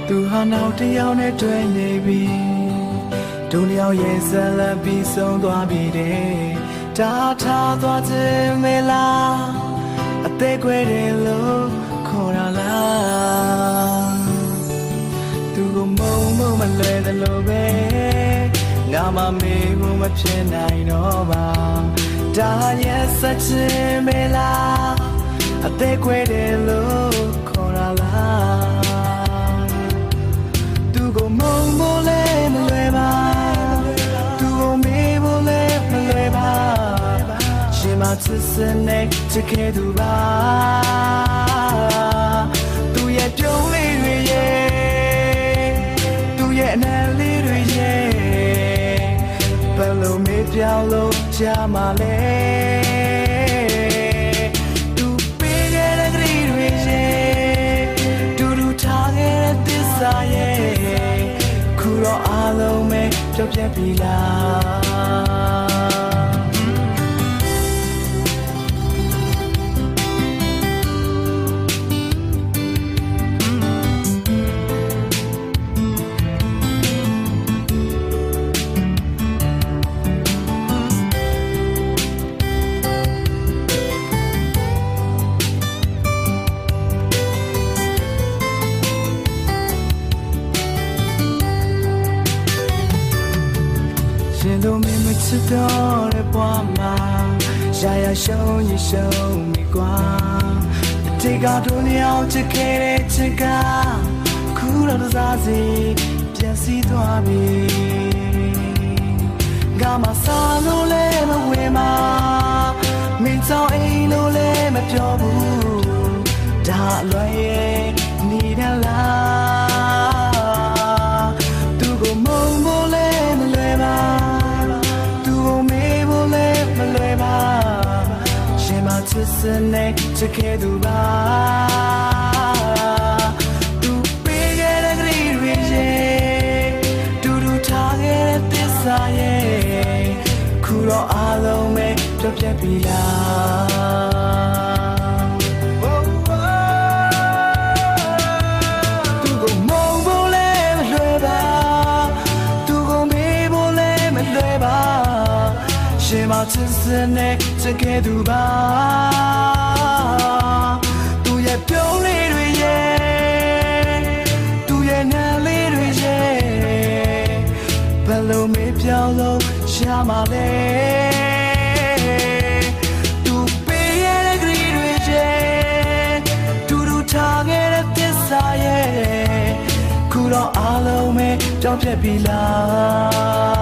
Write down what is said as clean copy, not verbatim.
သူဟာနောက်တစ်ယောက်နဲ့တွေ့နေပြီဒုနှစ်ယောက်ရဲ့ဇလံပြီးဆုံးသွားပြီတဲ့တာထားသွားခြင်းမလားအသေးခွဲတယ်လို့ခေါ်ရလားသူကမုံမလွယ်တယ်လို့ပဲငါမမေးဘူးမဖြစ်နိုင်တော့ပါဒါရဲ့စချင်မလားအသေးခွဲတယ်လို့ခေါ်ရလားသူကမုံမလဲမလွယ်ပါသူကမေးဘူးလဲမလွယ်ပါရှင်မချစ်စနေချစ်ခဲ့သူပါသူရဲ့ပြုံးလေးတွေရဲ့သူရဲ့အနံလေးတွေရဲ့ဘယ်လိုမေးပြောင်းလို့ကြမှာလဲသူပေးခဲ့တဲ့ကလေးတွေရဲ့တူတူထားခဲ့တဲ့သစ္စာရဲ့ခုတော့အားလုံးပဲပြောပြပြီလားရှင်တို့မင်းမချစ်တော့တဲ့ဘဝမှာရာရှုံးရင်ရှုံးမိကွာဒီကတို့နှစ်ယောက်ချစ်ခဲ့တဲ့ချစ်ကခုတော့တစားစီပြန်စီသွားပြီငါမစားလို့လည်းမဝေးမှာမင်းကြောင့်အိမ်လို့လည်းမပြောဘူးဒါလွယ်ရဲ့နေရလားသူကမုံမလဲမလွယ်ပါချစ်စနေချစ်ခဲ့သူပါသူပေးခဲ့တဲ့ကလေးတွေရဲ့တူတူထားခဲ့တဲ့သစ္စာရဲ့ခုတော့အားလုံးပဲပြောပြပြီလားသူကမုံဖို့လဲမလွယ်ပါသူကမေးဖို့လဲမလွယ်ပါရှင်မချစ်စနေချစ်ခဲ့သူပါသူရဲ့ပြုံးလေးတွေရဲ့သူရဲ့နာလေးတွေရဲ့ဘယ်လိုမေးပြောင်းလို့ရှာမှာလဲသူပေးရတဲ့ကလေးတွေရဲ့တူတူထားခဲ့တဲ့သစ္စာရဲ့ခုတော့အားလုံးပဲကြောက်ပြက်ပြီလား